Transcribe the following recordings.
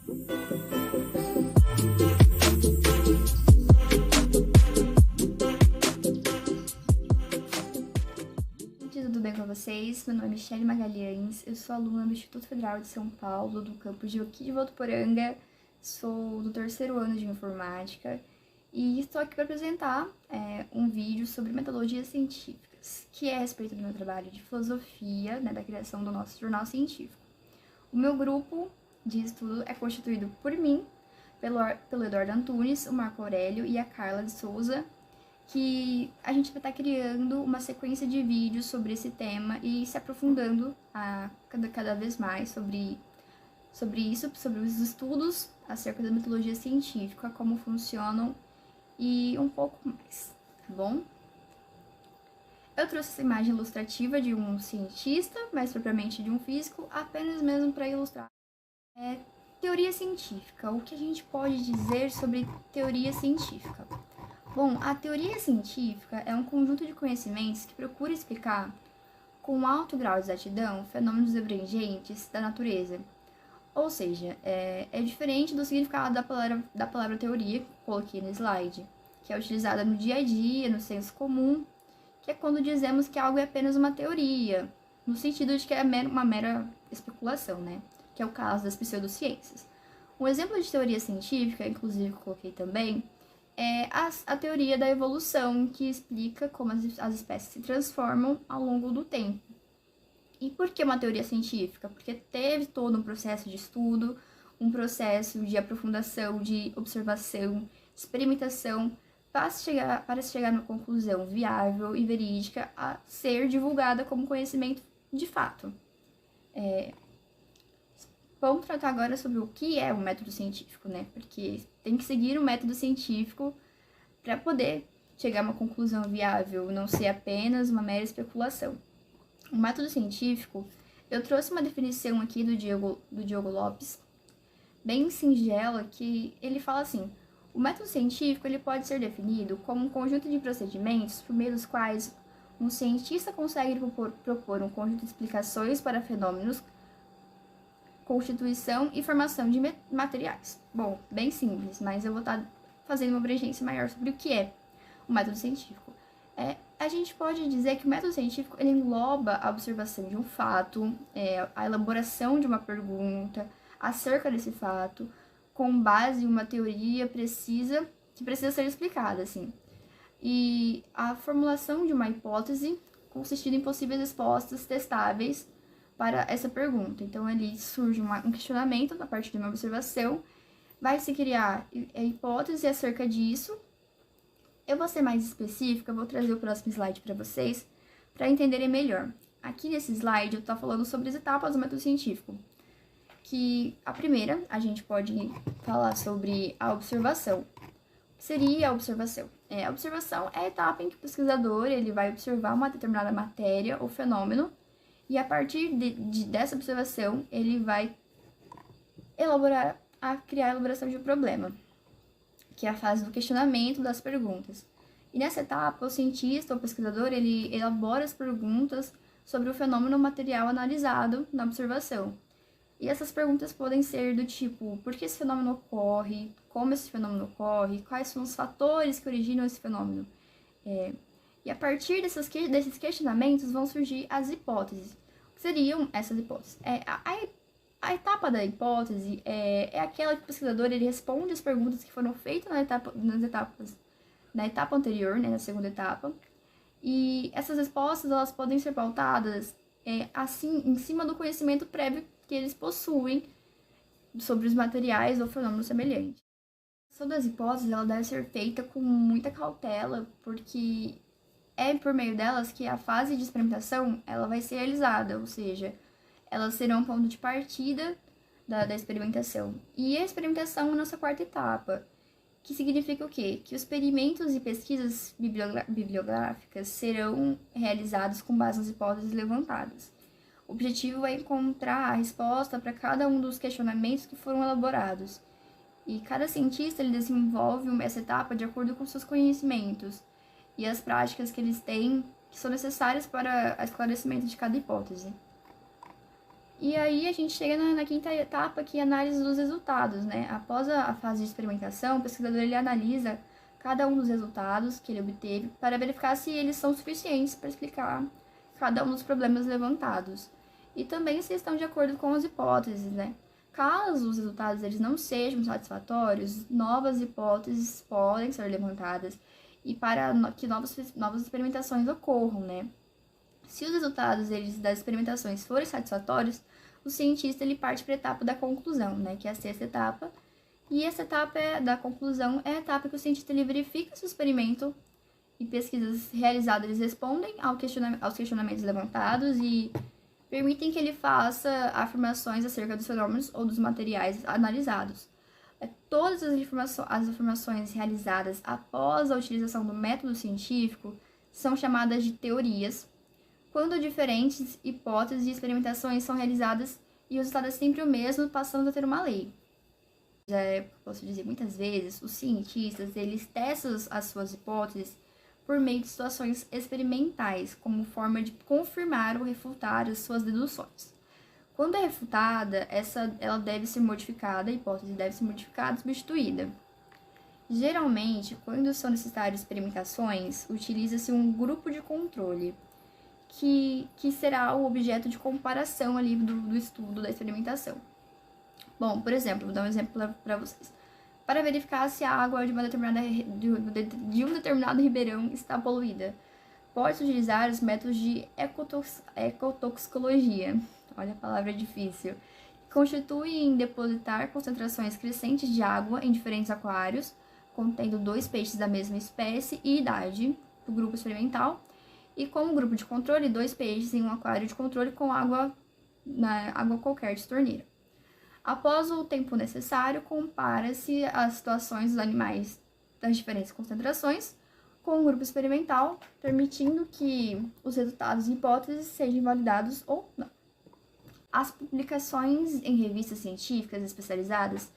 Tudo bem com vocês? Meu nome é Michele Magalhães, eu sou aluna do Instituto Federal de São Paulo, do campus Joaquim de Votuporanga, sou do terceiro ano de informática e estou aqui para apresentar um vídeo sobre metodologias científicas, que é a respeito do meu trabalho de filosofia, da criação do nosso jornal científico. O meu grupo de estudo é constituído por mim, pelo Eduardo Antunes, o Marco Aurélio e a Carla de Souza, que a gente vai estar criando uma sequência de vídeos sobre esse tema e se aprofundando cada vez mais sobre isso, sobre os estudos acerca da metodologia científica, como funcionam e um pouco mais, tá bom? Eu trouxe essa imagem ilustrativa de um cientista, mais propriamente de um físico, apenas mesmo para ilustrar. Teoria científica. O que a gente pode dizer sobre teoria científica? Bom, a teoria científica é um conjunto de conhecimentos que procura explicar, com alto grau de exatidão, fenômenos abrangentes da natureza. Ou seja, é diferente do significado da palavra teoria, que eu coloquei no slide, que é utilizada no dia a dia, no senso comum, que é quando dizemos que algo é apenas uma teoria, no sentido de que é uma mera especulação, né? Que é o caso das pseudociências. Um exemplo de teoria científica, inclusive que eu coloquei também, é a teoria da evolução, que explica como as espécies se transformam ao longo do tempo. E por que uma teoria científica? Porque teve todo um processo de estudo, um processo de aprofundação, de observação, experimentação, para se chegar numa conclusão viável e verídica a ser divulgada como conhecimento de fato. Vamos tratar agora sobre o que é o método científico, né? Porque tem que seguir o método científico para poder chegar a uma conclusão viável, não ser apenas uma mera especulação. O método científico, eu trouxe uma definição aqui do Diogo Lopes, bem singela, que ele fala assim: o método científico ele pode ser definido como um conjunto de procedimentos por meio dos quais um cientista consegue propor um conjunto de explicações para fenômenos, constituição e formação de materiais. Bom, bem simples, mas eu vou estar fazendo uma abrangência maior sobre o que é o método científico. A gente pode dizer que o método científico ele engloba a observação de um fato, a elaboração de uma pergunta acerca desse fato, com base em uma teoria que precisa ser explicada, assim. E a formulação de uma hipótese consistindo em possíveis respostas testáveis para essa pergunta. Então, ali surge um questionamento a partir de uma observação, vai se criar hipótese acerca disso. Eu vou ser mais específica, vou trazer o próximo slide para vocês, para entenderem melhor. Aqui nesse slide eu estou falando sobre as etapas do método científico, que a primeira, a gente pode falar sobre a observação. O que seria a observação? A observação é a etapa em que o pesquisador ele vai observar uma determinada matéria ou fenômeno, e a partir dessa observação, ele vai criar a elaboração de um problema, que é a fase do questionamento das perguntas. E nessa etapa, o cientista ou pesquisador, ele elabora as perguntas sobre o fenômeno material analisado na observação. E essas perguntas podem ser do tipo: por que esse fenômeno ocorre? Como esse fenômeno ocorre? Quais são os fatores que originam esse fenômeno? E a partir desses questionamentos vão surgir as hipóteses. O que seriam essas hipóteses? A etapa da hipótese é aquela que o pesquisador ele responde as perguntas que foram feitas na etapa anterior, né, na segunda etapa. E essas respostas elas podem ser pautadas assim, em cima do conhecimento prévio que eles possuem sobre os materiais ou fenômenos semelhantes. A questão das hipóteses ela deve ser feita com muita cautela, porque é por meio delas que a fase de experimentação ela vai ser realizada, ou seja, elas serão um ponto de partida da experimentação. E a experimentação é a nossa quarta etapa, que significa o quê? Que os experimentos e pesquisas bibliográficas serão realizados com base nas hipóteses levantadas. O objetivo é encontrar a resposta para cada um dos questionamentos que foram elaborados. E cada cientista ele desenvolve essa etapa de acordo com seus conhecimentos e as práticas que eles têm, que são necessárias para o esclarecimento de cada hipótese. E aí a gente chega na quinta etapa, que é a análise dos resultados, né? Após a fase de experimentação, o pesquisador ele analisa cada um dos resultados que ele obteve para verificar se eles são suficientes para explicar cada um dos problemas levantados. E também se estão de acordo com as hipóteses, né? Caso os resultados eles não sejam satisfatórios, novas hipóteses podem ser levantadas e para que novas experimentações ocorram, né? Se os resultados das experimentações forem satisfatórios, o cientista ele parte para a etapa da conclusão, né, que é a sexta etapa. E essa etapa da conclusão é a etapa que o cientista ele verifica se o experimento e pesquisas realizadas eles respondem aos questionamentos levantados e permitem que ele faça afirmações acerca dos fenômenos ou dos materiais analisados. Todas as informações realizadas após a utilização do método científico são chamadas de teorias, quando diferentes hipóteses e experimentações são realizadas e o resultado é sempre o mesmo, passando a ter uma lei. Posso dizer, muitas vezes, os cientistas, eles testam as suas hipóteses por meio de situações experimentais, como forma de confirmar ou refutar as suas deduções. Quando é refutada, ela deve ser modificada, a hipótese deve ser modificada e substituída. Geralmente, quando são necessárias experimentações, utiliza-se um grupo de controle, que será o objeto de comparação ali do estudo da experimentação. Bom, por exemplo, vou dar um exemplo para vocês. Para verificar se a água de um determinado ribeirão está poluída, pode-se utilizar os métodos de ecotoxicologia, olha a palavra difícil, que constituem em depositar concentrações crescentes de água em diferentes aquários, contendo 2 peixes da mesma espécie e idade do grupo experimental, e como grupo de controle, 2 peixes em um aquário de controle com água qualquer de torneira. Após o tempo necessário, compara-se as situações dos animais das diferentes concentrações com o grupo experimental, permitindo que os resultados e hipóteses sejam validados ou não. As publicações em revistas científicas especializadas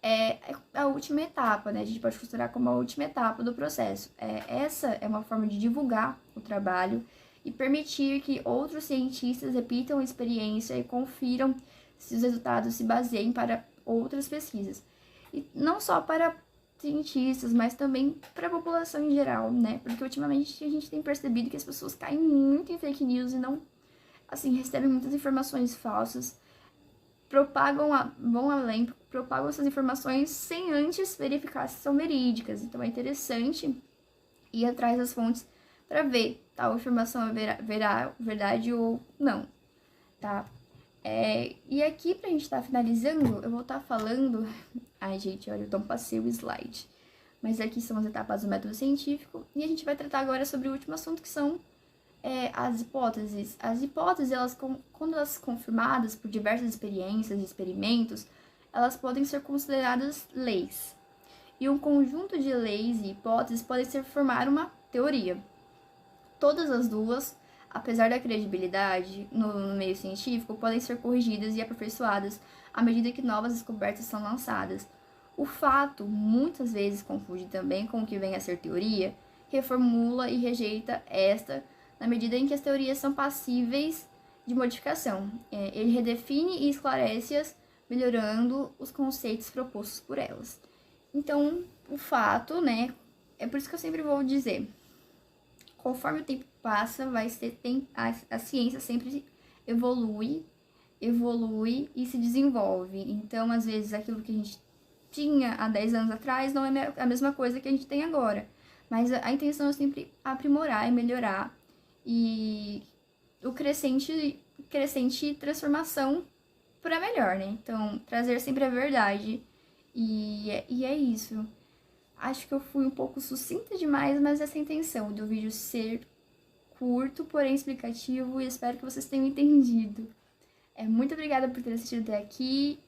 é a última etapa, né? A gente pode considerar como a última etapa do processo. Essa é uma forma de divulgar o trabalho e permitir que outros cientistas repitam a experiência e confiram se os resultados se baseiem para outras pesquisas. E não só para cientistas, mas também para a população em geral, né? Porque ultimamente a gente tem percebido que as pessoas caem muito em fake news e não, assim, recebem muitas informações falsas, vão além, propagam essas informações sem antes verificar se são verídicas. Então é interessante ir atrás das fontes para ver tal informação é verdade ou não, tá? E aqui, pra gente estar finalizando, eu vou estar falando... Ai, gente, olha, eu não passei o slide. Mas aqui são as etapas do método científico. E a gente vai tratar agora sobre o último assunto, que são as hipóteses. As hipóteses, quando elas são confirmadas por diversas experiências e experimentos, elas podem ser consideradas leis. E um conjunto de leis e hipóteses podem formar uma teoria. Todas as duas, apesar da credibilidade no meio científico, podem ser corrigidas e aperfeiçoadas à medida que novas descobertas são lançadas. O fato, muitas vezes, confunde também com o que vem a ser teoria, reformula e rejeita esta, na medida em que as teorias são passíveis de modificação. Ele redefine e esclarece-as, melhorando os conceitos propostos por elas. Então, o fato, né, é por isso que eu sempre vou dizer, conforme o tempo passa, a ciência sempre evolui e se desenvolve. Então, às vezes, aquilo que a gente tinha há 10 anos atrás não é a mesma coisa que a gente tem agora. Mas a intenção é sempre aprimorar e melhorar. E o crescente transformação para melhor, né? Então, trazer sempre a verdade. E é isso. Acho que eu fui um pouco sucinta demais, mas essa é a intenção do vídeo ser curto, porém explicativo, e espero que vocês tenham entendido. Muito obrigada por ter assistido até aqui,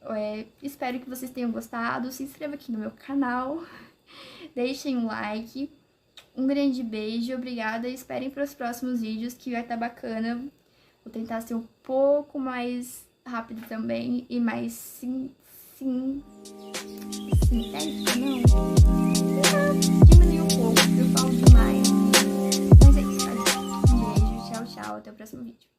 espero que vocês tenham gostado, se inscreva aqui no meu canal, deixem um like, um grande beijo, obrigada, e esperem para os próximos vídeos que vai estar bacana. Vou tentar ser um pouco mais rápido também e mais sintética, não? Diminuir um pouco, eu falo demais. Mas é isso, tá? Um beijo, tchau, tchau, até o próximo vídeo.